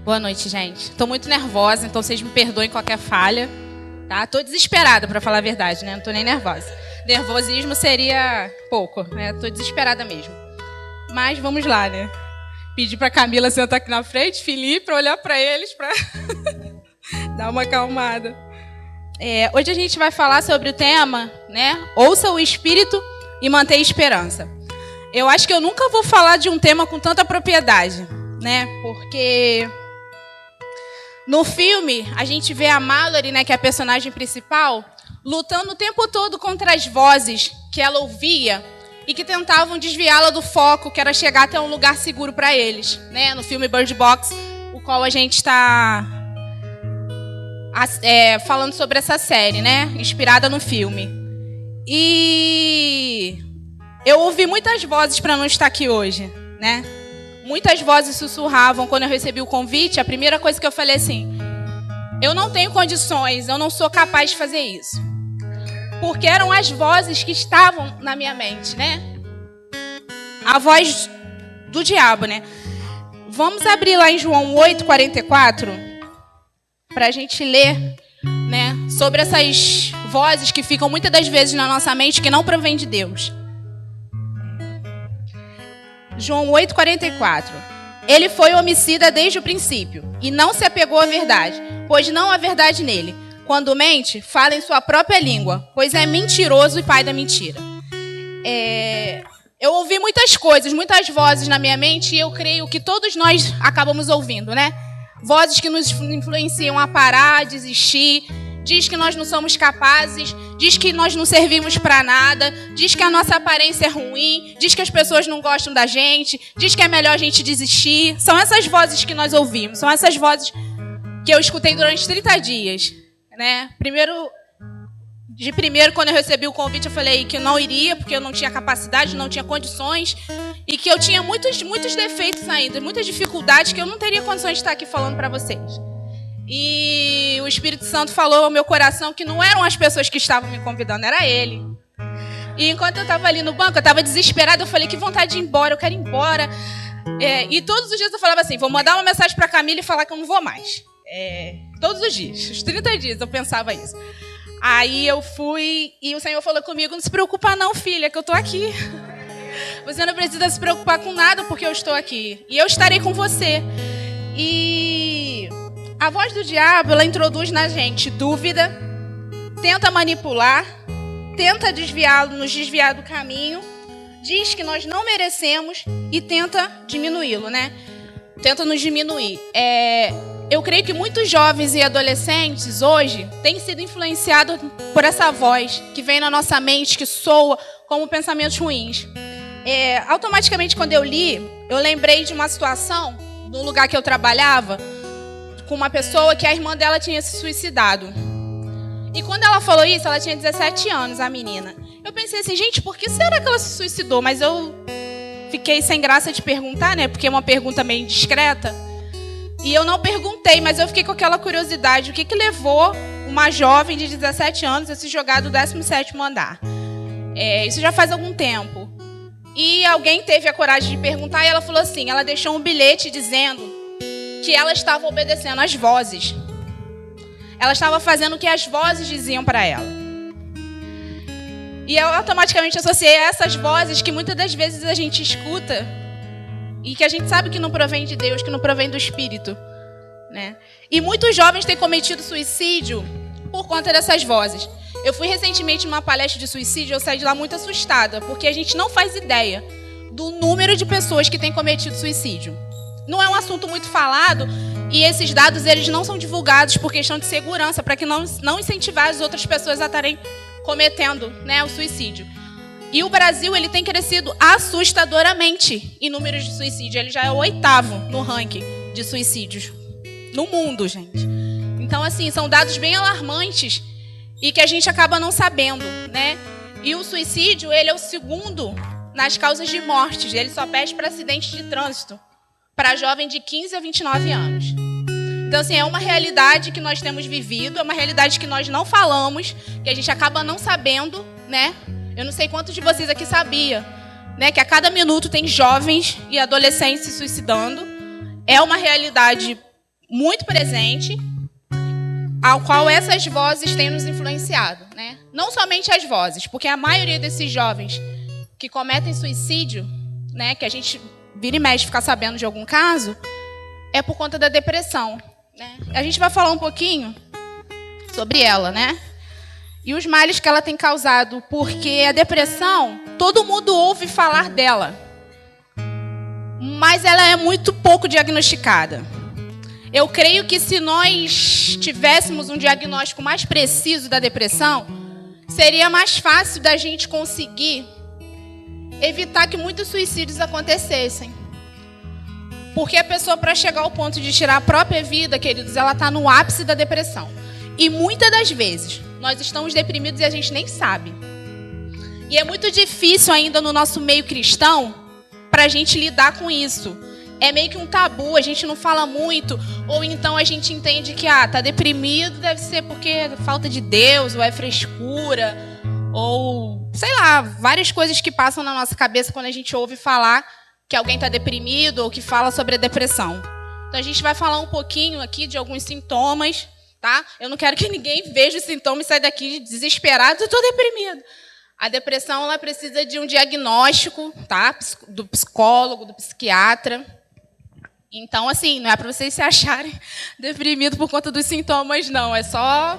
Boa noite, gente. Tô muito nervosa, então vocês me perdoem qualquer falha, tá? Tô desesperada, pra falar a verdade, né? Não tô nem nervosa. Nervosismo seria pouco, né? Tô desesperada mesmo. Mas vamos lá, né? Pedir pra Camila sentar aqui na frente, Felipe, pra olhar pra eles, pra dar uma acalmada. Hoje a gente vai falar sobre o tema, né? Ouça o Espírito e mantenha esperança. Eu acho que eu nunca vou falar de um tema com tanta propriedade, né? Porque no filme a gente vê a Mallory, né, que é a personagem principal, lutando o tempo todo contra as vozes que ela ouvia e que tentavam desviá-la do foco, que era chegar até um lugar seguro para eles, né? No filme Bird Box, o qual a gente está falando sobre essa série, né? Inspirada no filme. E eu ouvi muitas vozes para não estar aqui hoje, né? Muitas vozes sussurravam quando eu recebi o convite. A primeira coisa que eu falei assim: eu não tenho condições, eu não sou capaz de fazer isso. Porque eram as vozes que estavam na minha mente, né? A voz do diabo, né? Vamos abrir lá em João 8:44 para a gente ler, né? Sobre essas vozes que ficam muitas das vezes na nossa mente que não provém de Deus. João 8:44. Ele foi homicida desde o princípio e não se apegou à verdade, pois não há verdade nele. Quando mente, fala em sua própria língua, pois é mentiroso e pai da mentira. Eu ouvi muitas coisas, muitas vozes na minha mente, e eu creio que todos nós acabamos ouvindo, né? Vozes que nos influenciam a parar, a desistir, diz que nós não somos capazes, diz que nós não servimos para nada, diz que a nossa aparência é ruim, diz que as pessoas não gostam da gente, diz que é melhor a gente desistir. São essas vozes que nós ouvimos, são essas vozes que eu escutei durante 30 dias. Né? Primeiro, quando eu recebi o convite, eu falei que eu não iria, porque eu não tinha capacidade, não tinha condições, e que eu tinha muitos defeitos ainda, muitas dificuldades que eu não teria condições de estar aqui falando para vocês. E o Espírito Santo falou ao meu coração que não eram as pessoas que estavam me convidando, era ele. E enquanto eu estava ali no banco, eu estava desesperada, eu falei, que vontade de ir embora, eu quero ir embora. E todos os dias eu falava assim, vou mandar uma mensagem para a Camila e falar que eu não vou mais. Todos os dias, os 30 dias eu pensava isso. Aí eu fui e o Senhor falou comigo, não se preocupa não, filha, que eu estou aqui. Você não precisa se preocupar com nada porque eu estou aqui. E eu estarei com você. E a voz do diabo, ela introduz na gente dúvida, tenta manipular, tenta nos desviar do caminho, diz que nós não merecemos e tenta diminuí-lo, né? Tenta nos diminuir. Eu creio que muitos jovens e adolescentes hoje têm sido influenciados por essa voz que vem na nossa mente, que soa como pensamentos ruins. Automaticamente, quando eu li, eu lembrei de uma situação, num lugar que eu trabalhava, com uma pessoa que a irmã dela tinha se suicidado. E quando ela falou isso, ela tinha 17 anos, a menina. Eu pensei assim, gente, por que será que ela se suicidou? Mas eu fiquei sem graça de perguntar, né? Porque é uma pergunta meio indiscreta. E eu não perguntei, mas eu fiquei com aquela curiosidade. O que levou uma jovem de 17 anos a se jogar do 17º andar? Isso já faz algum tempo. E alguém teve a coragem de perguntar e ela falou assim, ela deixou um bilhete dizendo que ela estava obedecendo às vozes. Ela estava fazendo o que as vozes diziam para ela. E eu automaticamente associei a essas vozes que muitas das vezes a gente escuta e que a gente sabe que não provém de Deus, que não provém do Espírito, né? E muitos jovens têm cometido suicídio por conta dessas vozes. Eu fui recentemente numa palestra de suicídio, eu saí de lá muito assustada, porque a gente não faz ideia do número de pessoas que têm cometido suicídio. Não é um assunto muito falado e esses dados eles não são divulgados por questão de segurança, para que não incentivar as outras pessoas a estarem cometendo, né, o suicídio. E o Brasil ele tem crescido assustadoramente em números de suicídio. Ele já é o 8º no ranking de suicídios no mundo, gente. Então, assim, são dados bem alarmantes e que a gente acaba não sabendo, né? E o suicídio, ele é o 2º nas causas de mortes. Ele só perde para acidentes de trânsito, para jovem de 15 a 29 anos. Então, assim, é uma realidade que nós temos vivido, é uma realidade que nós não falamos, que a gente acaba não sabendo, né? Eu não sei quantos de vocês aqui sabia, né, que a cada minuto tem jovens e adolescentes se suicidando. É uma realidade muito presente, ao qual essas vozes têm nos influenciado, né? Não somente as vozes, porque a maioria desses jovens que cometem suicídio, né, que a gente vira e mexe ficar sabendo de algum caso, é por conta da depressão, né? A gente vai falar um pouquinho sobre ela, né? E os males que ela tem causado, porque a depressão, todo mundo ouve falar dela, mas ela é muito pouco diagnosticada. Eu creio que se nós tivéssemos um diagnóstico mais preciso da depressão, seria mais fácil da gente conseguir evitar que muitos suicídios acontecessem. Porque a pessoa, para chegar ao ponto de tirar a própria vida, queridos, ela está no ápice da depressão. E muitas das vezes, nós estamos deprimidos e a gente nem sabe. E é muito difícil ainda no nosso meio cristão para a gente lidar com isso. É meio que um tabu, a gente não fala muito. Ou então a gente entende que, tá deprimido, deve ser porque é falta de Deus, ou é frescura, ou, sei lá, várias coisas que passam na nossa cabeça quando a gente ouve falar que alguém está deprimido ou que fala sobre a depressão. Então a gente vai falar um pouquinho aqui de alguns sintomas, tá? Eu não quero que ninguém veja os sintomas e saia daqui desesperado, eu estou deprimido. A depressão, ela precisa de um diagnóstico, tá? Do psicólogo, do psiquiatra. Então, assim, não é para vocês se acharem deprimidos por conta dos sintomas, não. É só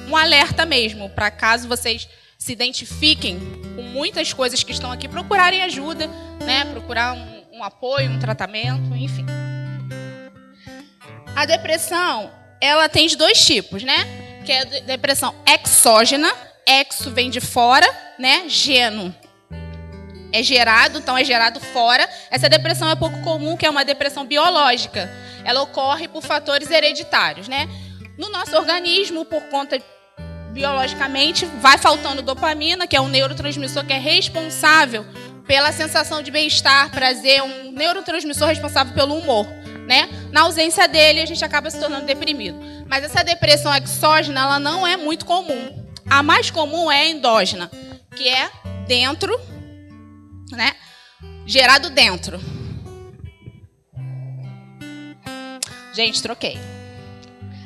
um alerta mesmo, para caso vocês se identifiquem com muitas coisas que estão aqui, procurarem ajuda, né? Procurar um apoio, um tratamento, enfim. A depressão, ela tem de dois tipos, né? Que é a depressão exógena. Exo vem de fora, né? Geno é gerado, então é gerado fora. Essa depressão é pouco comum, que é uma depressão biológica. Ela ocorre por fatores hereditários, né? No nosso organismo, por conta biologicamente, vai faltando dopamina, que é um neurotransmissor que é responsável pela sensação de bem-estar, prazer, um neurotransmissor responsável pelo humor, né? Na ausência dele, a gente acaba se tornando deprimido. Mas essa depressão exógena, ela não é muito comum. A mais comum é a endógena, que é dentro, né? Gerado dentro. Gente, troquei.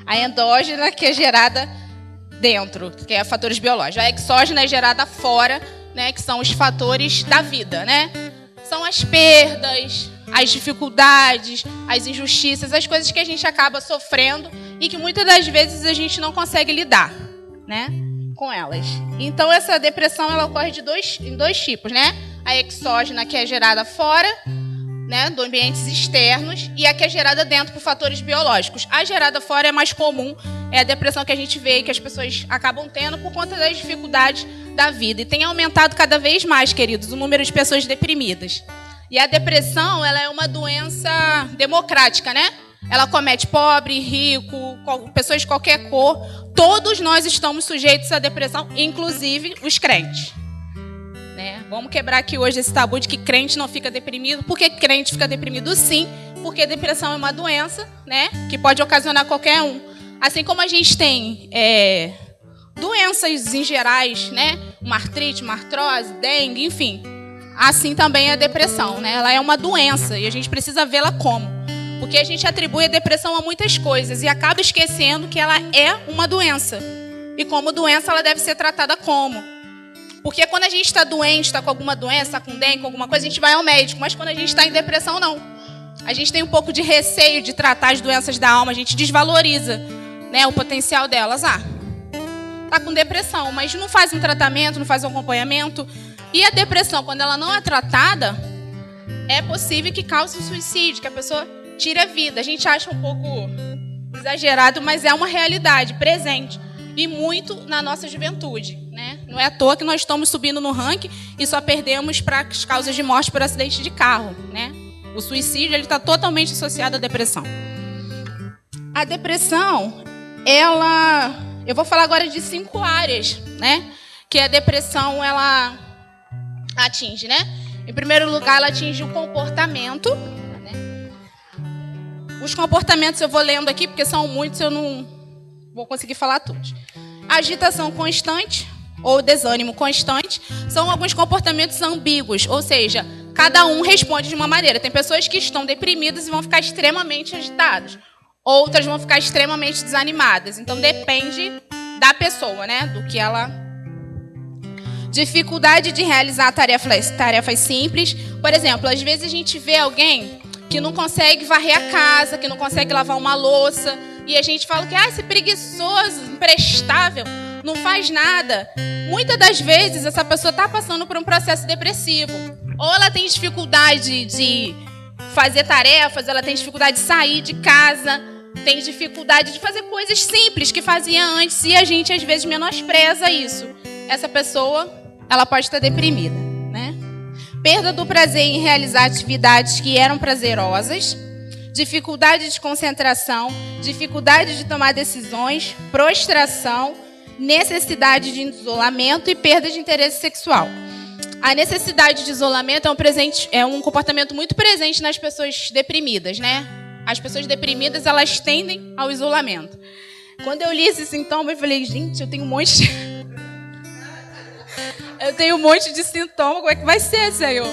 A endógena, que é gerada dentro, que é fatores biológicos. A exógena é gerada fora, né? Que são os fatores da vida, né? São as perdas, as dificuldades, as injustiças, as coisas que a gente acaba sofrendo e que muitas das vezes a gente não consegue lidar, né? Com elas. Então, essa depressão, ela ocorre em dois tipos, né? A exógena, que é gerada fora, né, de ambientes externos, e a que é gerada dentro por fatores biológicos. A gerada fora é mais comum, é a depressão que a gente vê e que as pessoas acabam tendo por conta das dificuldades da vida. E tem aumentado cada vez mais, queridos, o número de pessoas deprimidas. E a depressão, ela é uma doença democrática, né? Ela comete pobre, rico, pessoas de qualquer cor. Todos nós estamos sujeitos à depressão, inclusive os crentes. Né? Vamos quebrar aqui hoje esse tabu de que crente não fica deprimido. Por que crente fica deprimido? Sim, porque depressão é uma doença, né, que pode ocasionar qualquer um. Assim como a gente tem doenças em gerais, né, uma artrite, uma artrose, dengue, enfim. Assim também é a depressão, né? Ela é uma doença e a gente precisa vê-la como. Porque a gente atribui a depressão a muitas coisas e acaba esquecendo que ela é uma doença. E como doença, ela deve ser tratada como. Porque quando a gente está doente, está com alguma doença, está com dengue, com alguma coisa, a gente vai ao médico. Mas quando a gente está em depressão, não. A gente tem um pouco de receio de tratar as doenças da alma, a gente desvaloriza, né, o potencial delas. Está com depressão, mas não faz um tratamento, não faz um acompanhamento. E a depressão, quando ela não é tratada, é possível que cause um suicídio, que a pessoa tire a vida. A gente acha um pouco exagerado, mas é uma realidade presente. E muito na nossa juventude, né? Não é à toa que nós estamos subindo no ranking e só perdemos para as causas de morte por acidente de carro, né? O suicídio está totalmente associado à depressão. A depressão, eu vou falar agora de 5 áreas, né? Que a depressão, ela atinge, né? Em primeiro lugar, ela atinge o comportamento. Os comportamentos eu vou lendo aqui, porque são muitos, eu não vou conseguir falar todos. Agitação constante ou desânimo constante são alguns comportamentos ambíguos, ou seja, cada um responde de uma maneira. Tem pessoas que estão deprimidas e vão ficar extremamente agitadas. outras vão ficar extremamente desanimadas. Então depende da pessoa, né? Do que ela... Dificuldade de realizar tarefas simples. Por exemplo, às vezes a gente vê alguém que não consegue varrer a casa, que não consegue lavar uma louça, e a gente fala que esse preguiçoso, imprestável, não faz nada. Muitas das vezes essa pessoa está passando por um processo depressivo. Ou ela tem dificuldade de fazer tarefas, ela tem dificuldade de sair de casa, tem dificuldade de fazer coisas simples que fazia antes, e a gente às vezes menospreza isso. Essa pessoa, ela pode estar deprimida, né? Perda do prazer em realizar atividades que eram prazerosas, dificuldade de concentração, dificuldade de tomar decisões, prostração, necessidade de isolamento e perda de interesse sexual. A necessidade de isolamento é um comportamento muito presente nas pessoas deprimidas, né? As pessoas deprimidas, elas tendem ao isolamento. Quando eu li esse sintoma, eu falei, gente, eu tenho um monte de sintoma, como é que vai ser, Senhor?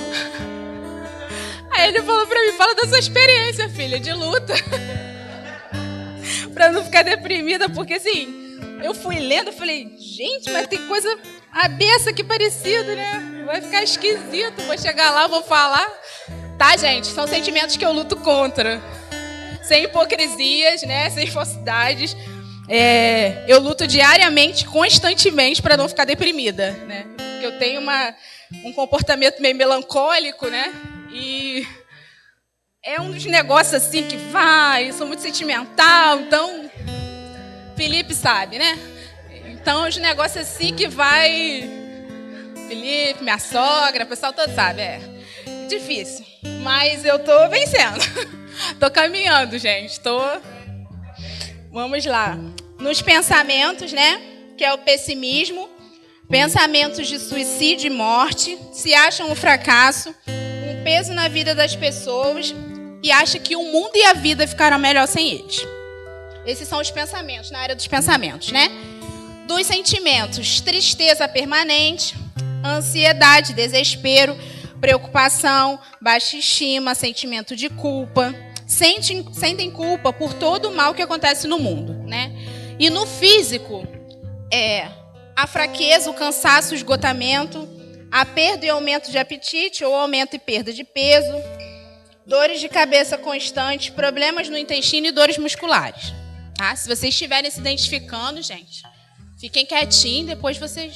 Aí ele falou pra mim, fala da sua experiência, filha, de luta. Pra não ficar deprimida, porque assim, eu fui lendo, eu falei, gente, mas tem coisa abessa aqui parecida, né? Vai ficar esquisito, vou chegar lá, vou falar. Tá, gente, são sentimentos que eu luto contra. Sem hipocrisias, né? Sem falsidades. Eu luto diariamente, constantemente, para não ficar deprimida, né? Porque eu tenho um comportamento meio melancólico, né? E é um dos negócios assim que eu sou muito sentimental, então Felipe sabe, né? Então os negócios assim que vai... Felipe, minha sogra, o pessoal todo sabe, difícil. Mas eu tô vencendo. Tô caminhando, gente. Vamos lá. Nos pensamentos, né? Que é o pessimismo. Pensamentos de suicídio e morte. Se acham um fracasso, um peso na vida das pessoas e acha que o mundo e a vida ficarão melhor sem eles. Esses são os pensamentos, na área dos pensamentos, né? Dos sentimentos, tristeza permanente, ansiedade, desespero, preocupação, baixa estima, sentimento de culpa. Sentem culpa por todo o mal que acontece no mundo, né? E no físico, a fraqueza, o cansaço, o esgotamento, a perda e aumento de apetite ou aumento e perda de peso, dores de cabeça constantes, problemas no intestino e dores musculares. Tá? Se vocês estiverem se identificando, gente, fiquem quietinhos, depois vocês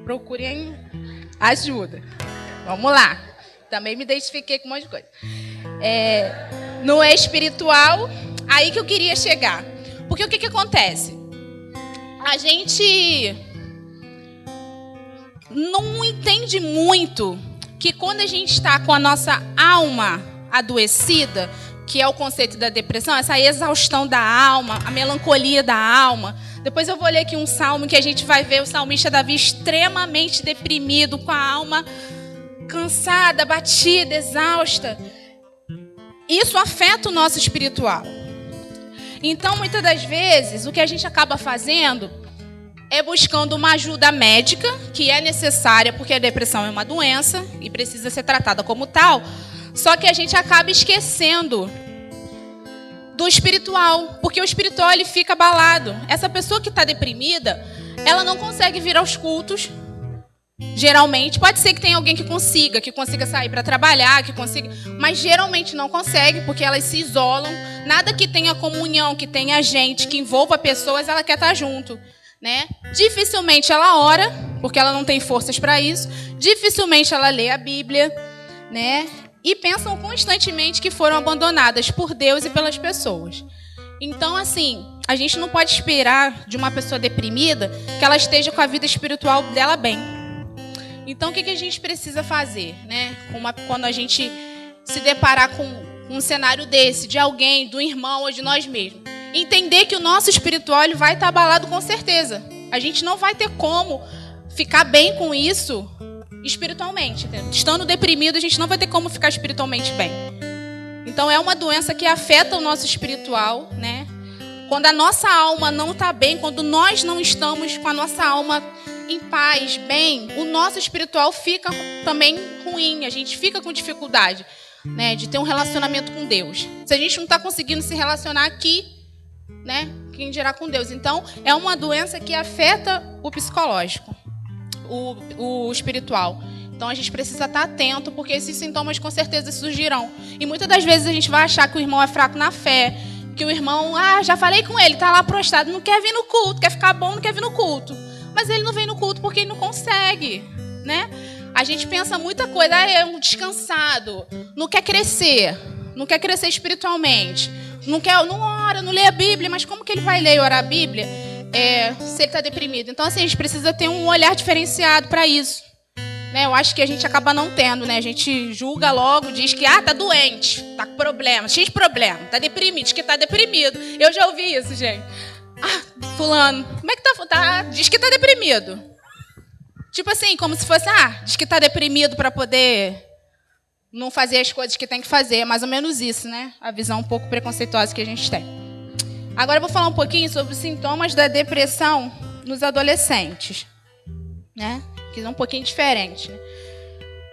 procurem ajuda. Vamos lá. Também me identifiquei com um monte de coisa. No espiritual, aí que eu queria chegar. Porque o que acontece? A gente não entende muito que quando a gente está com a nossa alma adoecida, que é o conceito da depressão, essa exaustão da alma, a melancolia da alma. Depois eu vou ler aqui um salmo que a gente vai ver o salmista Davi extremamente deprimido, com a alma cansada, batida, exausta. Isso afeta o nosso espiritual. Então, muitas das vezes, o que a gente acaba fazendo é buscando uma ajuda médica, que é necessária, porque a depressão é uma doença e precisa ser tratada como tal. Só que a gente acaba esquecendo do espiritual, porque o espiritual ele fica abalado. Essa pessoa que está deprimida, ela não consegue vir aos cultos. Geralmente, pode ser que tenha alguém que consiga sair para trabalhar, mas geralmente não consegue, porque elas se isolam. Nada que tenha comunhão, que tenha gente, que envolva pessoas, ela quer estar junto, né? Dificilmente ela ora, porque ela não tem forças para isso. Dificilmente ela lê a Bíblia, né? E pensam constantemente que foram abandonadas por Deus e pelas pessoas. Então, assim, a gente não pode esperar de uma pessoa deprimida que ela esteja com a vida espiritual dela bem. Então, o que a gente precisa fazer, né? Quando a gente se deparar com um cenário desse, de alguém, do irmão ou de nós mesmos? Entender que o nosso espiritual ele vai estar abalado com certeza. A gente não vai ter como ficar bem com isso espiritualmente. Entendeu? Estando deprimido, a gente não vai ter como ficar espiritualmente bem. Então, é uma doença que afeta o nosso espiritual, né? Quando a nossa alma não está bem, quando nós não estamos com a nossa alma em paz, bem, o nosso espiritual fica também ruim. A gente fica com dificuldade, né, de ter um relacionamento com Deus. Se a gente não está conseguindo se relacionar aqui, né? Quem dirá com Deus? Então, é uma doença que afeta o psicológico, o espiritual. Então, a gente precisa estar atento, porque esses sintomas com certeza surgirão. E muitas das vezes a gente vai achar que o irmão é fraco na fé, que o irmão, já falei com ele, está lá prostrado, não quer vir no culto, quer ficar bom, não quer vir no culto. Mas ele não vem no culto porque ele não consegue, né? A gente pensa muita coisa, é um descansado, não quer crescer espiritualmente, não ora, não lê a Bíblia, mas como que ele vai ler e orar a Bíblia se ele está deprimido? Então, assim, a gente precisa ter um olhar diferenciado para isso. Né? Eu acho que a gente acaba não tendo, né? A gente julga logo, diz que tá doente, tá com problema, cheio de problema, tá deprimido, diz que tá deprimido. Eu já ouvi isso, gente. Fulano, como é que tá? Diz que tá deprimido. Tipo assim, como se fosse, diz que tá deprimido para poder não fazer as coisas que tem que fazer. É mais ou menos isso, né? A visão um pouco preconceituosa que a gente tem. Agora eu vou falar um pouquinho sobre os sintomas da depressão nos adolescentes, né? Que é um pouquinho diferente. Né?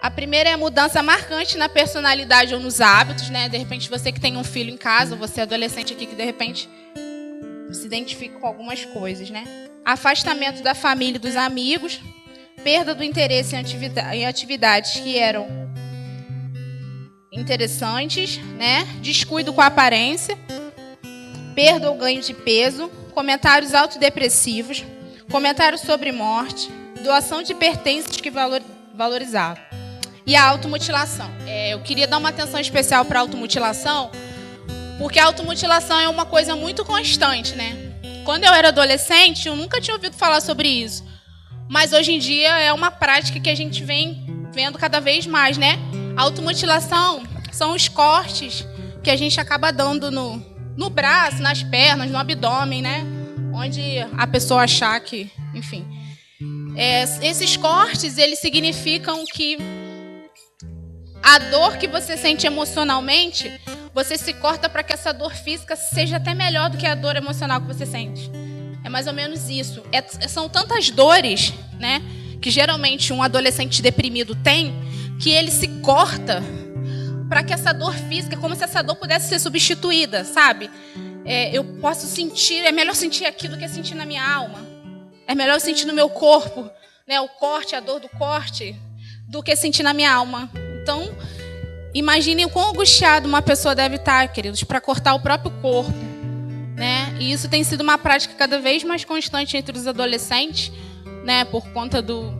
A primeira é a mudança marcante na personalidade ou nos hábitos, né? De repente, você que tem um filho em casa, você é adolescente aqui que de repente se identifica com algumas coisas, né? Afastamento da família e dos amigos, perda do interesse em atividades que eram interessantes, né? Descuido com a aparência, perda ou ganho de peso, comentários autodepressivos, comentários sobre morte, doação de pertences que valorizavam. E a automutilação. Eu queria dar uma atenção especial para a automutilação, porque a automutilação é uma coisa muito constante, né? Quando eu era adolescente, eu nunca tinha ouvido falar sobre isso. Mas hoje em dia é uma prática que a gente vem vendo cada vez mais, né? A automutilação são os cortes que a gente acaba dando no braço, nas pernas, no abdômen, né? Onde a pessoa achar que, enfim... esses cortes, eles significam que a dor que você sente emocionalmente, você se corta para que essa dor física seja até melhor do que a dor emocional que você sente. É mais ou menos isso. São tantas dores, né, que geralmente um adolescente deprimido tem, que ele se corta para que essa dor física, como se essa dor pudesse ser substituída, sabe? Eu posso sentir, é melhor sentir aqui do que sentir na minha alma. É melhor eu sentir no meu corpo, né, o corte, a dor do corte, do que sentir na minha alma. Então, imaginem o quão angustiado uma pessoa deve estar, queridos, para cortar o próprio corpo, né? E isso tem sido uma prática cada vez mais constante entre os adolescentes, né, por conta do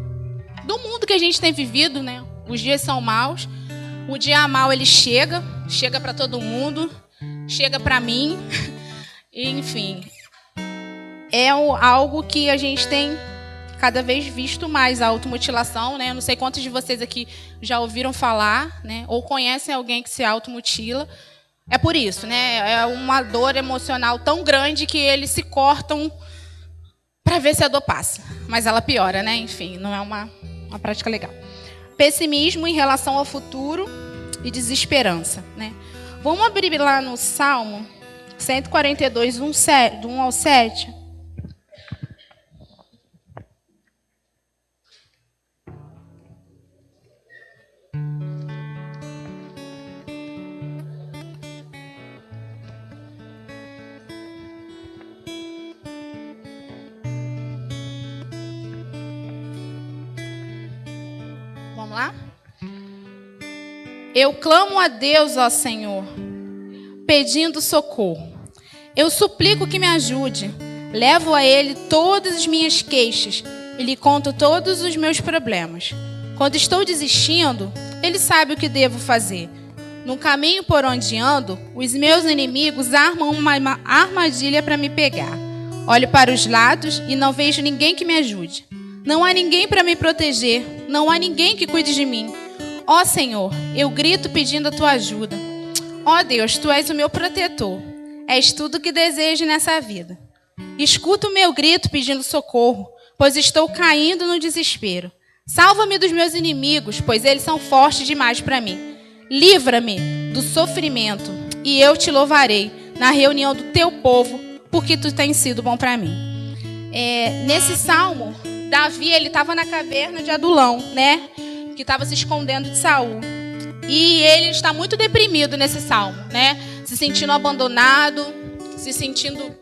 mundo que a gente tem vivido, né? Os dias são maus. O dia mau ele chega para todo mundo, chega para mim, e, enfim. É algo que a gente tem cada vez visto mais, a automutilação, né? Eu não sei quantos de vocês aqui já ouviram falar, né? Ou conhecem alguém que se automutila. É por isso, né? É uma dor emocional tão grande que eles se cortam para ver se a dor passa. Mas ela piora, né? Enfim, não é uma prática legal. Pessimismo em relação ao futuro e desesperança, né? Vamos abrir lá no Salmo 142, do 1 ao 7. Vamos lá? Eu clamo a Deus, ó Senhor, pedindo socorro. Eu suplico que me ajude. Levo a Ele todas as minhas queixas e lhe conto todos os meus problemas. Quando estou desistindo, Ele sabe o que devo fazer. No caminho por onde ando, os meus inimigos armam uma armadilha para me pegar. Olho para os lados e não vejo ninguém que me ajude. Não há ninguém para me proteger. Não há ninguém que cuide de mim. Ó Senhor, eu grito pedindo a tua ajuda. Ó Deus, tu és o meu protetor. És tudo que desejo nessa vida. Escuta o meu grito pedindo socorro, pois estou caindo no desespero. Salva-me dos meus inimigos, pois eles são fortes demais para mim. Livra-me do sofrimento e eu te louvarei na reunião do teu povo, porque tu tens sido bom para mim. Nesse salmo, Davi ele estava na caverna de Adulão, né? Que estava se escondendo de Saul. E ele está muito deprimido nesse salmo, né? Se sentindo abandonado, se sentindo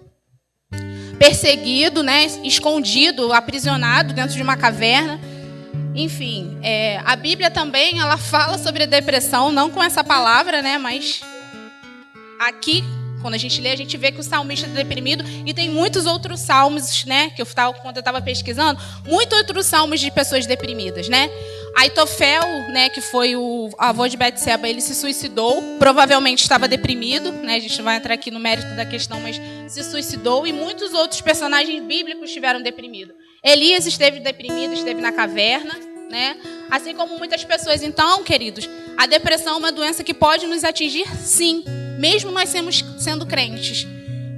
perseguido, né, escondido, aprisionado dentro de uma caverna. Enfim, a Bíblia também ela fala sobre a depressão, não com essa palavra, né, mas aqui, quando a gente lê, a gente vê que o salmista está deprimido e tem muitos outros salmos, né, quando eu estava pesquisando, muitos outros salmos de pessoas deprimidas, né. Aitofel, né, que foi o avô de Betseba, ele se suicidou, provavelmente estava deprimido, né, a gente não vai entrar aqui no mérito da questão, mas se suicidou, e muitos outros personagens bíblicos estiveram deprimidos. Elias esteve deprimido, esteve na caverna, né, assim como muitas pessoas. Então, queridos, a depressão é uma doença que pode nos atingir, sim, mesmo nós sendo crentes.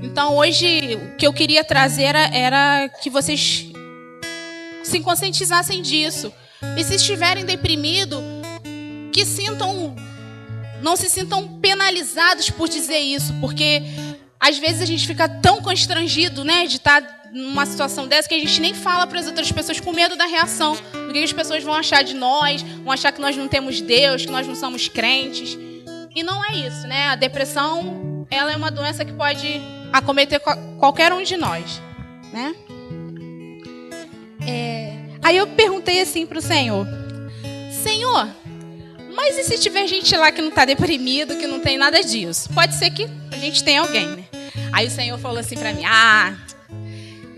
Então, hoje, o que eu queria trazer era que vocês se conscientizassem disso. E se estiverem deprimidos, que não se sintam penalizados por dizer isso, porque às vezes a gente fica tão constrangido, né, de estar numa situação dessa que a gente nem fala para as outras pessoas com medo da reação, do que as pessoas vão achar de nós, vão achar que nós não temos Deus, que nós não somos crentes. E não é isso, né? A depressão, ela é uma doença que pode acometer qualquer um de nós, né? Aí eu perguntei assim para o Senhor, mas e se tiver gente lá que não está deprimido, que não tem nada disso? Pode ser que a gente tenha alguém, né? Aí o Senhor falou assim para mim,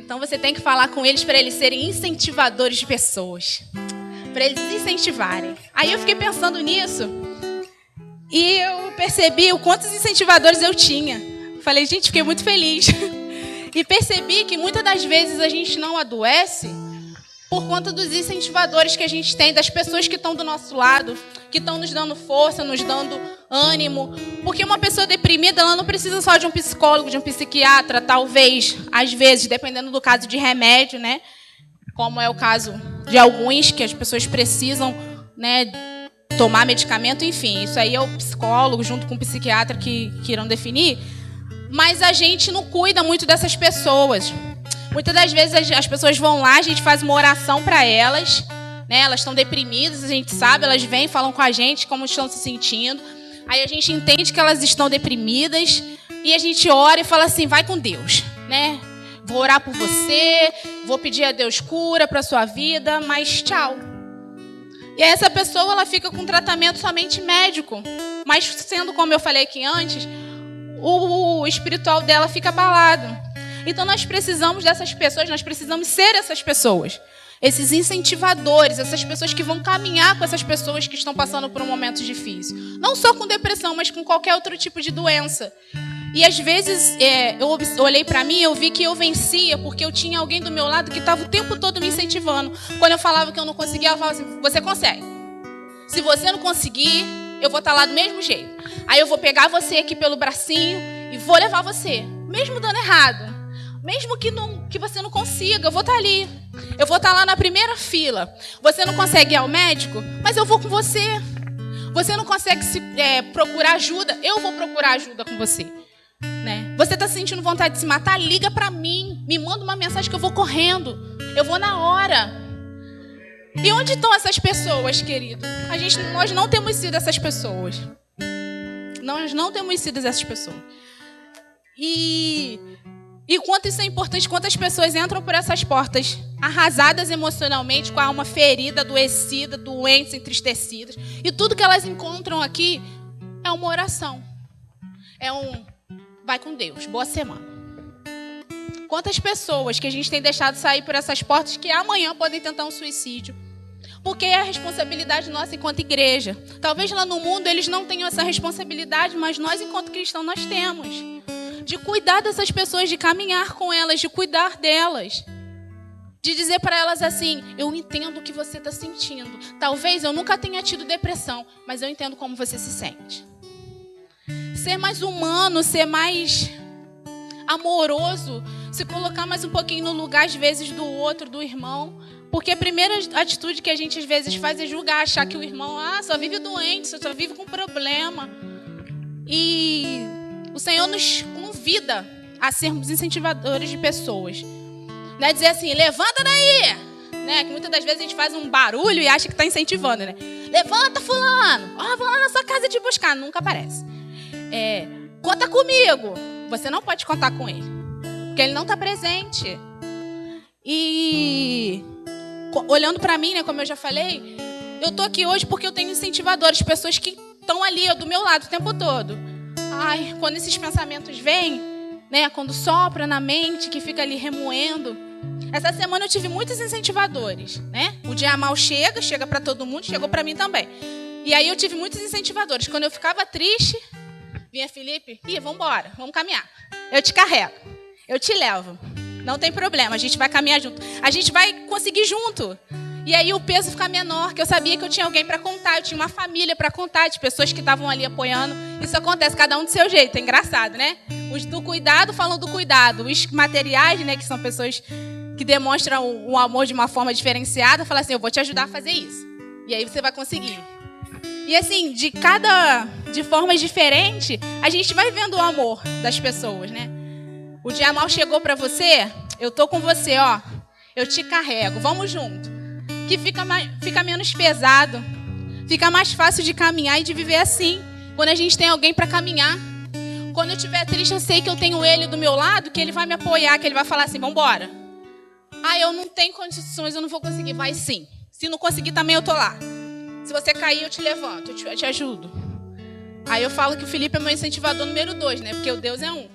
então você tem que falar com eles para eles serem incentivadores de pessoas, para eles incentivarem. Aí eu fiquei pensando nisso e eu percebi o quantos incentivadores eu tinha. Falei, gente, fiquei muito feliz. E percebi que muitas das vezes a gente não adoece por conta dos incentivadores que a gente tem, das pessoas que estão do nosso lado, que estão nos dando força, nos dando ânimo. Porque uma pessoa deprimida, ela não precisa só de um psicólogo, de um psiquiatra, talvez, às vezes, dependendo do caso de remédio, né? Como é o caso de alguns, que as pessoas precisam, né, tomar medicamento, enfim. Isso aí é o psicólogo junto com o psiquiatra que irão definir. Mas a gente não cuida muito dessas pessoas. Muitas das vezes as pessoas vão lá, a gente faz uma oração para elas, né? Elas estão deprimidas, a gente sabe, elas vêm, falam com a gente como estão se sentindo. Aí a gente entende que elas estão deprimidas e a gente ora e fala assim, vai com Deus, né? Vou orar por você, vou pedir a Deus cura para a sua vida, mas tchau. E aí essa pessoa ela fica com tratamento somente médico, mas sendo como eu falei aqui antes, o espiritual dela fica abalado. Então nós precisamos dessas pessoas, nós precisamos ser essas pessoas. Esses incentivadores, essas pessoas que vão caminhar com essas pessoas que estão passando por um momento difícil. Não só com depressão, mas com qualquer outro tipo de doença. E às vezes eu olhei para mim e eu vi que eu vencia porque eu tinha alguém do meu lado que estava o tempo todo me incentivando. Quando eu falava que eu não conseguia, ela falava assim, você consegue. Se você não conseguir, eu vou estar lá do mesmo jeito. Aí eu vou pegar você aqui pelo bracinho e vou levar você. Mesmo dando errado. Mesmo que você não consiga, eu vou estar ali. Eu vou estar lá na primeira fila. Você não consegue ir ao médico, mas eu vou com você. Você não consegue procurar ajuda, eu vou procurar ajuda com você. Né? Você está sentindo vontade de se matar? Liga para mim. Me manda uma mensagem que eu vou correndo. Eu vou na hora. E onde estão essas pessoas, querido? Nós não temos sido essas pessoas. Nós não temos sido essas pessoas. E quanto isso é importante, quantas pessoas entram por essas portas arrasadas emocionalmente, com a alma ferida, adoecida, doentes, entristecidas. E tudo que elas encontram aqui é uma oração. Vai com Deus, boa semana. Quantas pessoas que a gente tem deixado sair por essas portas que amanhã podem tentar um suicídio. Porque é a responsabilidade nossa enquanto igreja. Talvez lá no mundo eles não tenham essa responsabilidade, mas nós enquanto cristãos nós temos. De cuidar dessas pessoas, de caminhar com elas, de cuidar delas. De dizer para elas assim, eu entendo o que você está sentindo. Talvez eu nunca tenha tido depressão, mas eu entendo como você se sente. Ser mais humano, ser mais amoroso, se colocar mais um pouquinho no lugar, às vezes, do outro, do irmão. Porque a primeira atitude que a gente, às vezes, faz é julgar, achar que o irmão só vive doente, só vive com problema. E o Senhor nos convida a sermos incentivadores de pessoas. Não é dizer assim, levanta daí! Né? Que muitas das vezes a gente faz um barulho e acha que está incentivando. Né? Levanta, fulano! Vou lá na sua casa te buscar. Nunca aparece. Conta comigo. Você não pode contar com ele. porque ele não está presente. E olhando para mim, né, como eu já falei, eu tô aqui hoje porque eu tenho incentivadores, pessoas que estão ali do meu lado o tempo todo. Ai, quando esses pensamentos vêm, né, quando sopra na mente, que fica ali remoendo. Essa semana eu tive muitos incentivadores, né? O dia mal chega para todo mundo, chegou para mim também. E aí eu tive muitos incentivadores. Quando eu ficava triste, vinha Felipe, vamos embora, vamos caminhar. Eu te carrego, eu te levo. Não tem problema, a gente vai caminhar junto. A gente vai conseguir junto. E aí o peso fica menor, que eu sabia que eu tinha alguém para contar, eu tinha uma família para contar, de pessoas que estavam ali apoiando. Isso acontece, cada um do seu jeito, é engraçado, né? Os do cuidado falam do cuidado. Os materiais, né, que são pessoas que demonstram o amor de uma forma diferenciada, falam assim, eu vou te ajudar a fazer isso. E aí você vai conseguir. E assim, de formas diferentes, a gente vai vendo o amor das pessoas, né? O dia mal chegou para você, eu tô com você, ó. Eu te carrego, vamos junto. Que fica menos pesado, fica mais fácil de caminhar e de viver assim, quando a gente tem alguém para caminhar. Quando eu estiver triste, eu sei que eu tenho ele do meu lado, que ele vai me apoiar, que ele vai falar assim, vamos embora. Ah, eu não tenho condições, eu não vou conseguir. Vai sim. Se não conseguir, também eu tô lá. Se você cair, eu te levanto, eu te ajudo. Aí eu falo que o Felipe é meu incentivador número 2, né? Porque o Deus é um.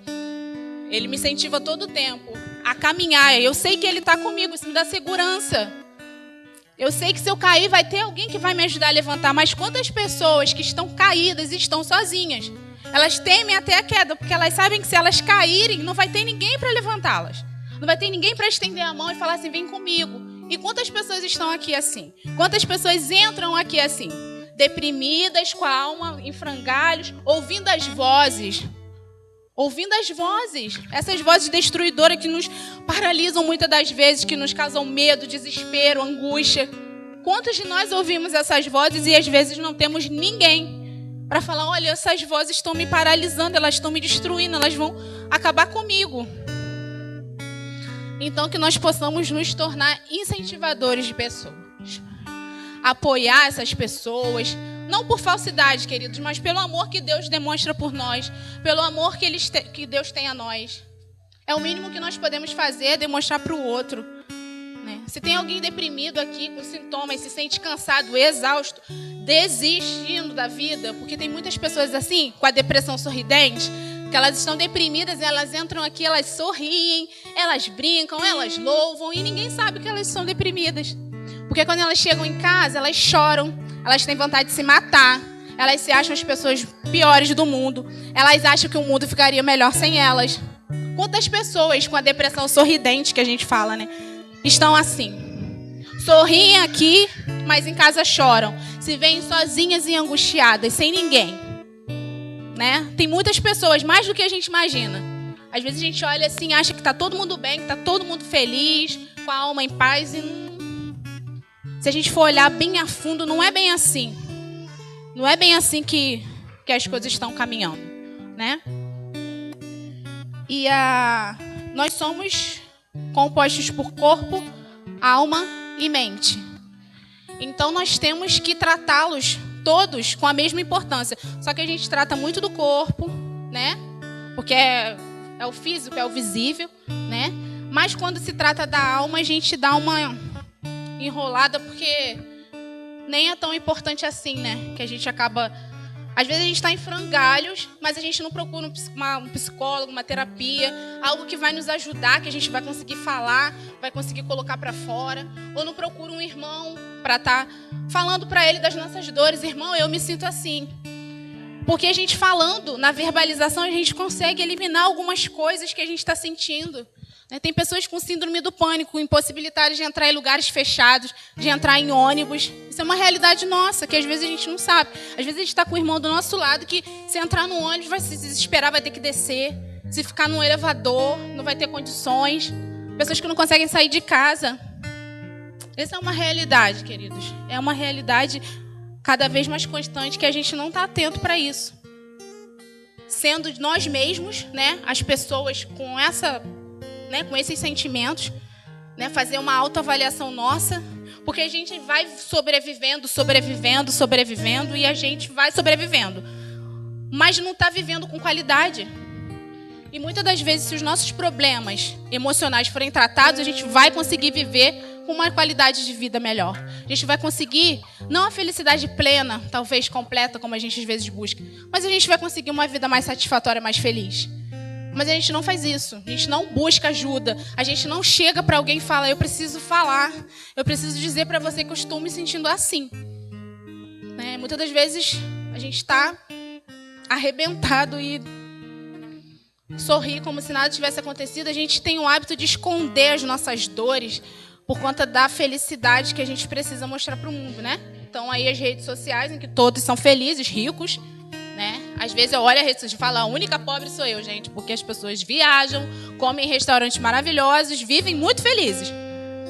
Ele me incentiva todo o tempo a caminhar. Eu sei que ele está comigo, isso me dá segurança. Eu sei que se eu cair, vai ter alguém que vai me ajudar a levantar. Mas quantas pessoas que estão caídas e estão sozinhas? Elas temem até a queda, porque elas sabem que se elas caírem, não vai ter ninguém para levantá-las. Não vai ter ninguém para estender a mão e falar assim, vem comigo. E quantas pessoas estão aqui assim? Quantas pessoas entram aqui assim? Deprimidas, com a alma em frangalhos, ouvindo as vozes. Ouvindo as vozes. Essas vozes destruidoras que nos paralisam muitas das vezes, que nos causam medo, desespero, angústia. Quantos de nós ouvimos essas vozes e às vezes não temos ninguém para falar, olha, essas vozes estão me paralisando, elas estão me destruindo, elas vão acabar comigo. Então, que nós possamos nos tornar incentivadores de pessoas. Apoiar essas pessoas, não por falsidade, queridos, mas pelo amor que Deus demonstra por nós, pelo amor que Deus tem a nós. É o mínimo que nós podemos fazer, é demonstrar para o outro. Né? Se tem alguém deprimido aqui, com sintomas, se sente cansado, exausto, desistindo da vida, porque tem muitas pessoas assim, com a depressão sorridente, que elas estão deprimidas, elas entram aqui, elas sorriem, elas brincam, elas louvam, e ninguém sabe que elas são deprimidas. Porque quando elas chegam em casa, elas choram, elas têm vontade de se matar, elas se acham as pessoas piores do mundo, elas acham que o mundo ficaria melhor sem elas. Quantas pessoas com a depressão sorridente, que a gente fala, né, estão assim? Sorriem aqui, mas em casa choram. Se veem sozinhas e angustiadas, sem ninguém. Né? Tem muitas pessoas, mais do que a gente imagina. Às vezes a gente olha assim, acha que está todo mundo bem, que está todo mundo feliz, com a alma em paz. E se a gente for olhar bem a fundo, não é bem assim. Não é bem assim que as coisas estão caminhando. Né? E nós somos compostos por corpo, alma e mente. Então nós temos que tratá-los todos com a mesma importância. Só que a gente trata muito do corpo, né? Porque é o físico, é o visível, né? Mas quando se trata da alma, a gente dá uma enrolada, porque nem é tão importante assim, né? Que a gente acaba... Às vezes a gente está em frangalhos, mas a gente não procura um psicólogo, uma terapia, algo que vai nos ajudar, que a gente vai conseguir falar, vai conseguir colocar para fora. Ou não procura um irmão para estar falando para ele das nossas dores. Irmão, eu me sinto assim. Porque a gente falando, na verbalização, a gente consegue eliminar algumas coisas que a gente está sentindo. Tem pessoas com síndrome do pânico, impossibilitadas de entrar em lugares fechados, de entrar em ônibus. Isso é uma realidade nossa, que às vezes a gente não sabe. Às vezes a gente está com o irmão do nosso lado que, se entrar no ônibus, vai se desesperar, vai ter que descer. Se ficar num elevador, não vai ter condições. Pessoas que não conseguem sair de casa. Essa é uma realidade, queridos. É uma realidade cada vez mais constante, que a gente não está atento para isso. Sendo nós mesmos, né, as pessoas com com esses sentimentos, né, fazer uma autoavaliação nossa, porque a gente vai sobrevivendo, e a gente vai sobrevivendo, mas não está vivendo com qualidade. E muitas das vezes, se os nossos problemas emocionais forem tratados, a gente vai conseguir viver com uma qualidade de vida melhor. A gente vai conseguir, não a felicidade plena, talvez completa, como a gente às vezes busca, mas a gente vai conseguir uma vida mais satisfatória, mais feliz. Mas a gente não faz isso. A gente não busca ajuda. A gente não chega para alguém e fala, eu preciso falar. Eu preciso dizer para você que eu estou me sentindo assim. Né? Muitas das vezes, a gente está arrebentado e sorri como se nada tivesse acontecido. A gente tem o hábito de esconder as nossas dores por conta da felicidade que a gente precisa mostrar para o mundo, né? Então, aí as redes sociais, em que todos são felizes, ricos, né? Às vezes eu olho a rede social e falo, a única pobre sou eu, gente, porque as pessoas viajam, comem em restaurantes maravilhosos, vivem muito felizes,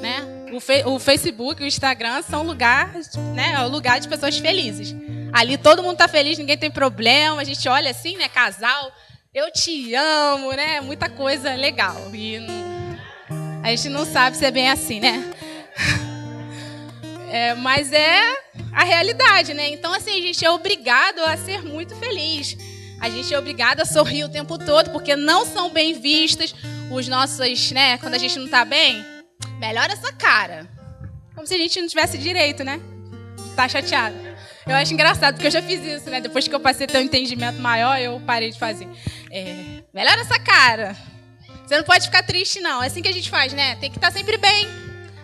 né? O Facebook, o Instagram são lugares, né? É o lugar de pessoas felizes. Ali todo mundo tá feliz, ninguém tem problema, a gente olha assim, né? Casal, eu te amo, né? Muita coisa legal. E a gente não sabe se é bem assim, né? Mas é a realidade, né? Então, assim, a gente é obrigado a ser muito feliz. A gente é obrigado a sorrir o tempo todo, porque não são bem vistas os nossos, né? Quando a gente não tá bem, melhora essa cara. Como se a gente não tivesse direito, né? Tá chateado. Eu acho engraçado, porque eu já fiz isso, né? Depois que eu passei a ter um entendimento maior, eu parei de fazer. Melhora essa cara. Você não pode ficar triste, não. É assim que a gente faz, né? Tem que estar sempre bem.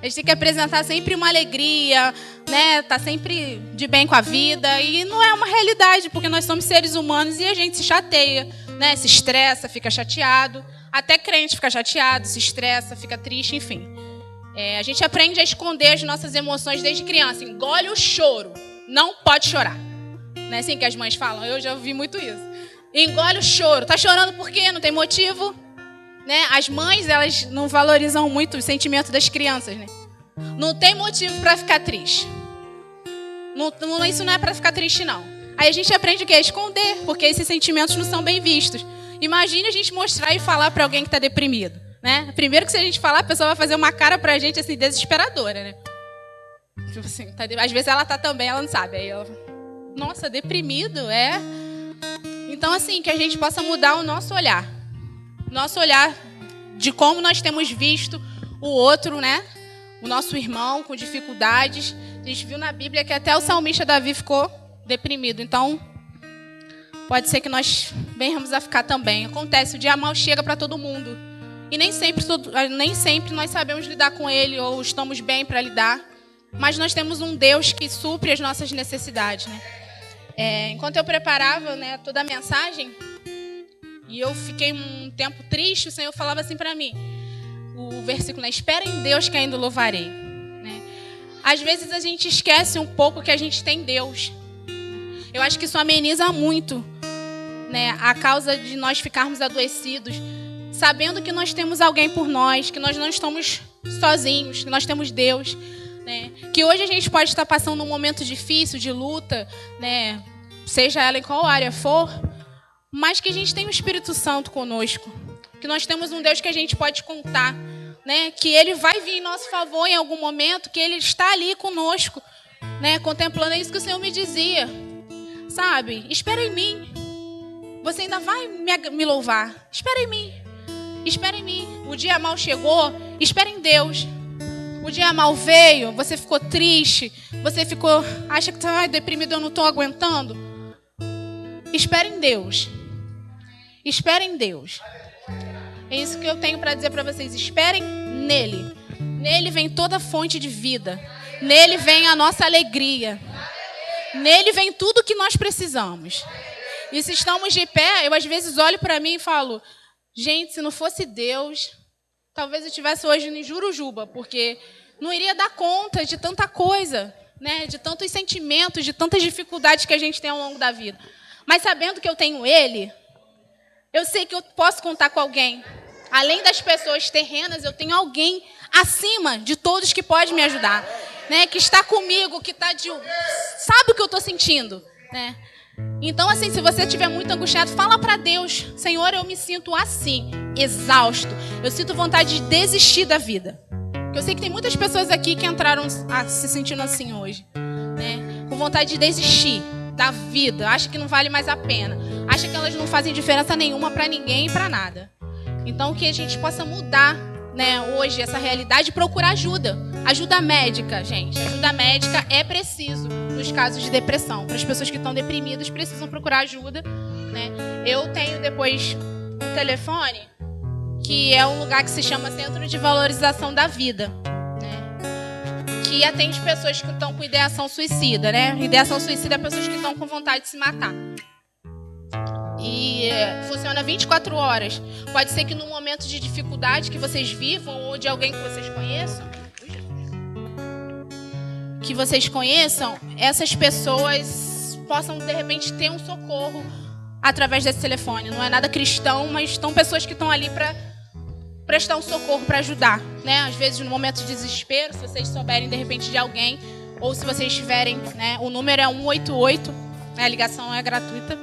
A gente tem que apresentar sempre uma alegria, né? Tá sempre de bem com a vida. E não é uma realidade, porque nós somos seres humanos e a gente se chateia, né? Se estressa, fica chateado. Até crente fica chateado, se estressa, fica triste, enfim. A gente aprende a esconder as nossas emoções desde criança. Engole o choro. Não pode chorar. Não é assim que as mães falam? Eu já ouvi muito isso. Engole o choro. Tá chorando por quê? Não tem motivo? Né? As mães, elas não valorizam muito o sentimento das crianças, né? Não tem motivo para ficar triste. Isso não é para ficar triste, não. Aí a gente aprende o quê? A esconder, porque esses sentimentos não são bem vistos. Imagine a gente mostrar e falar para alguém que está deprimido, né? Primeiro que se a gente falar, a pessoa vai fazer uma cara para a gente assim, desesperadora, né? Tipo assim, às vezes ela tá também, ela não sabe. Aí ela, nossa, deprimido, é? Então, assim, que a gente possa mudar o nosso olhar. Nosso olhar de como nós temos visto o outro, né? O nosso irmão com dificuldades. A gente viu na Bíblia que até o salmista Davi ficou deprimido. Então, pode ser que nós venhamos a ficar também. Acontece, o dia mal chega para todo mundo. E nem sempre nós sabemos lidar com ele ou estamos bem para lidar. Mas nós temos um Deus que supre as nossas necessidades, né? Enquanto eu preparava, né, toda a mensagem... E eu fiquei um tempo triste, o Senhor falava assim para mim, o versículo, né? Espera em Deus que ainda louvarei. Né? Às vezes a gente esquece um pouco que a gente tem Deus. Eu acho que isso ameniza muito, né? A causa de nós ficarmos adoecidos, sabendo que nós temos alguém por nós, que nós não estamos sozinhos, que nós temos Deus. Né? Que hoje a gente pode estar passando um momento difícil, de luta, né? Seja ela em qual área for, mas que a gente tem o Espírito Santo conosco, que nós temos um Deus que a gente pode contar, né? Que Ele vai vir em nosso favor em algum momento, que Ele está ali conosco, né? Contemplando, é isso que o Senhor me dizia, sabe? Espera em mim, você ainda vai me louvar, espera em mim, espera em mim. O dia mal chegou, espera em Deus. O dia mal veio, você ficou triste, você acha que está deprimido, eu não estou aguentando. Espera em Deus. Espera em Deus. É isso que eu tenho para dizer para vocês. Esperem nele. Nele vem toda a fonte de vida. Nele vem a nossa alegria. Nele vem tudo que nós precisamos. E se estamos de pé, eu às vezes olho para mim e falo, gente, se não fosse Deus, talvez eu estivesse hoje em Jurujuba, porque não iria dar conta de tanta coisa, né? De tantos sentimentos, de tantas dificuldades que a gente tem ao longo da vida. Mas sabendo que eu tenho Ele, eu sei que eu posso contar com alguém. Além das pessoas terrenas, eu tenho alguém acima de todos que pode me ajudar, né? Que está comigo, que sabe o que eu estou sentindo, né? Então, assim, se você estiver muito angustiado, fala para Deus, Senhor, eu me sinto assim, exausto. Eu sinto vontade de desistir da vida. Porque eu sei que tem muitas pessoas aqui que entraram se sentindo assim hoje, né? Com vontade de desistir. da vida, acha que não vale mais a pena, acha que elas não fazem diferença nenhuma para ninguém e para nada. Então, que a gente possa mudar, né, hoje essa realidade e procurar ajuda. Ajuda médica, gente. Ajuda médica é preciso nos casos de depressão. Para as pessoas que estão deprimidas, precisam procurar ajuda, né? Eu tenho depois um telefone que é um lugar que se chama Centro de Valorização da Vida, né? Que atende pessoas que estão com ideação suicida, né? Ideação suicida é pessoas que estão com vontade de se matar. E funciona 24 horas. Pode ser que no momento de dificuldade que vocês vivam ou de alguém que vocês conheçam, essas pessoas possam de repente ter um socorro através desse telefone. Não é nada cristão, mas são pessoas que estão ali para prestar um socorro, para ajudar, né? Às vezes no momento de desespero, se vocês souberem de repente de alguém, ou se vocês tiverem, né? O número é 188, né? A ligação é gratuita.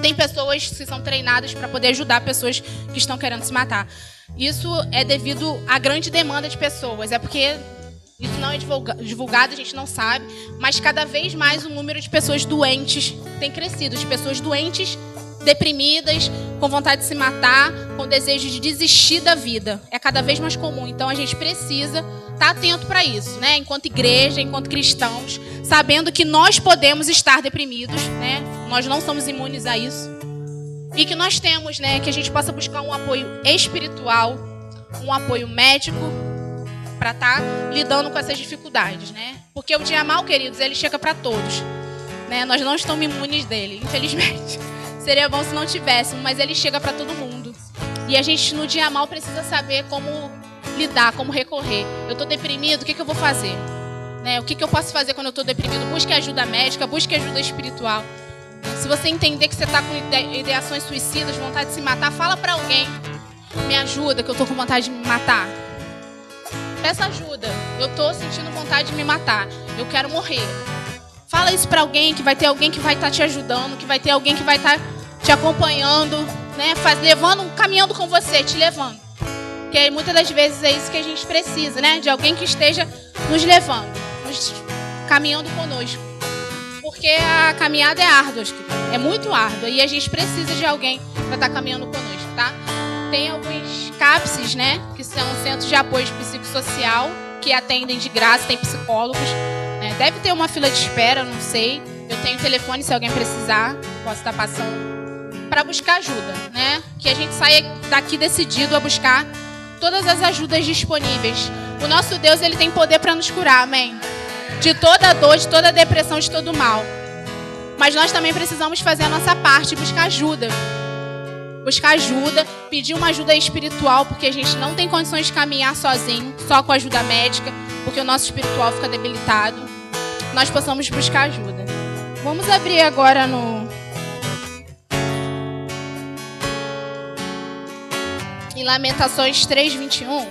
Tem pessoas que são treinadas para poder ajudar pessoas que estão querendo se matar. Isso é devido à grande demanda de pessoas. É porque isso não é divulgado, a gente não sabe. Mas cada vez mais o número de pessoas doentes tem crescido. De pessoas doentes, deprimidas, com vontade de se matar, com desejo de desistir da vida. É cada vez mais comum. Então a gente precisa estar atento para isso, né? Enquanto igreja, enquanto cristãos, sabendo que nós podemos estar deprimidos, né? Nós não somos imunes a isso. E que nós temos, né? Que a gente possa buscar um apoio espiritual, um apoio médico, para estar lidando com essas dificuldades, né? Porque o dia mal, queridos, ele chega para todos, né? Nós não estamos imunes dele, infelizmente. Seria bom se não tivéssemos, mas ele chega para todo mundo. E a gente, no dia mal, precisa saber como lidar, como recorrer. Eu estou deprimido, o que eu vou fazer? Né? O que eu posso fazer quando eu estou deprimido? Busque ajuda médica, busque ajuda espiritual. Se você entender que você está com ideações suicidas, vontade de se matar, fala para alguém. Me ajuda, que eu estou com vontade de me matar. Peça ajuda. Eu estou sentindo vontade de me matar. Eu quero morrer. Fala isso para alguém, que vai ter alguém que vai estar te ajudando, que vai ter alguém que vai estar te acompanhando, né? Caminhando com você, te levando. Porque muitas das vezes é isso que a gente precisa, né? De alguém que esteja nos levando, caminhando conosco. Porque a caminhada é árdua, é muito árdua. E a gente precisa de alguém para estar caminhando conosco, tá? Tem alguns CAPSs, né? Que são Centros de Apoio Psicossocial, que atendem de graça, tem psicólogos. Né? Deve ter uma fila de espera, não sei. Eu tenho telefone se alguém precisar, posso estar passando. Para buscar ajuda, né? Que a gente saia daqui decidido a buscar todas as ajudas disponíveis. O nosso Deus, ele tem poder para nos curar, amém? De toda dor, de toda depressão, de todo mal. Mas nós também precisamos fazer a nossa parte, buscar ajuda. Buscar ajuda, pedir uma ajuda espiritual, porque a gente não tem condições de caminhar sozinho, só com ajuda médica, porque o nosso espiritual fica debilitado. Nós possamos buscar ajuda. Vamos abrir agora em Lamentações 3:21.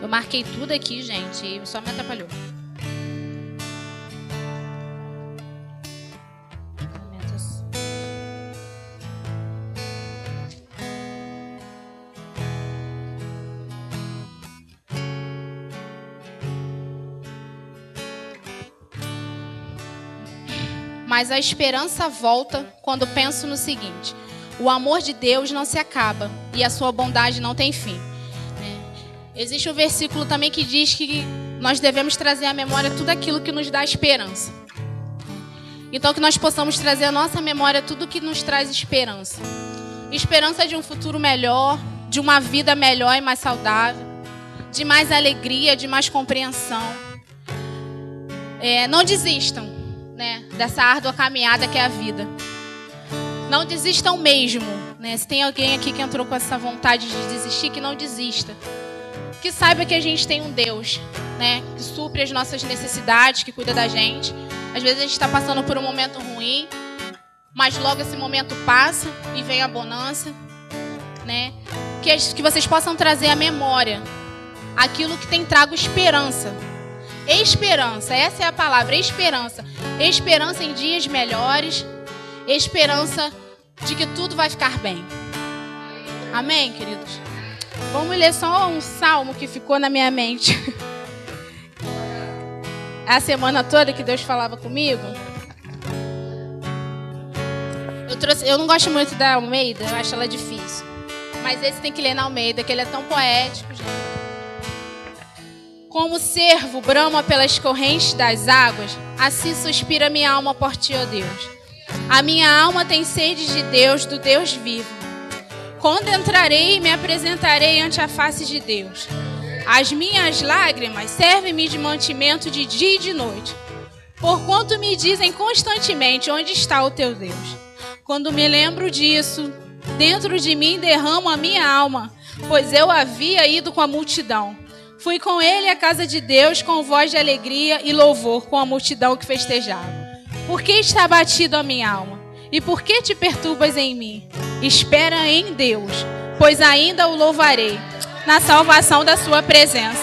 Eu marquei tudo aqui, gente, e só me atrapalhou. Mas a esperança volta quando penso no seguinte: o amor de Deus não se acaba e a sua bondade não tem fim. Existe um versículo também que diz que nós devemos trazer à memória tudo aquilo que nos dá esperança. Então que nós possamos trazer à nossa memória tudo que nos traz esperança. Esperança de um futuro melhor, de uma vida melhor e mais saudável, de mais alegria, de mais compreensão. Não desistam, né, dessa árdua caminhada que é a vida. Não desistam mesmo, né? Se tem alguém aqui que entrou com essa vontade de desistir, que não desista. Que saiba que a gente tem um Deus, né, que supre as nossas necessidades, que cuida da gente. Às vezes a gente está passando por um momento ruim, mas logo esse momento passa e vem a bonança, né? Que vocês possam trazer à memória aquilo que tem trago esperança. Esperança, essa é a palavra, esperança. Esperança em dias melhores, esperança de que tudo vai ficar bem. Amém, queridos? Vamos ler só um salmo que ficou na minha mente. A semana toda que Deus falava comigo. Eu não gosto muito da Almeida, eu acho ela difícil. Mas esse tem que ler na Almeida, que ele é tão poético, gente. Como o cervo brama pelas correntes das águas, assim suspira minha alma por ti, ó Deus. A minha alma tem sede de Deus, do Deus vivo. Quando entrarei e me apresentarei ante a face de Deus. As minhas lágrimas servem-me de mantimento de dia e de noite. Porquanto me dizem constantemente, onde está o teu Deus? Quando me lembro disso, dentro de mim derramo a minha alma, pois eu havia ido com a multidão. Fui com ele à casa de Deus com voz de alegria e louvor com a multidão que festejava. Por que está abatido a minha alma? E por que te perturbas em mim? Espera em Deus, pois ainda o louvarei na salvação da sua presença.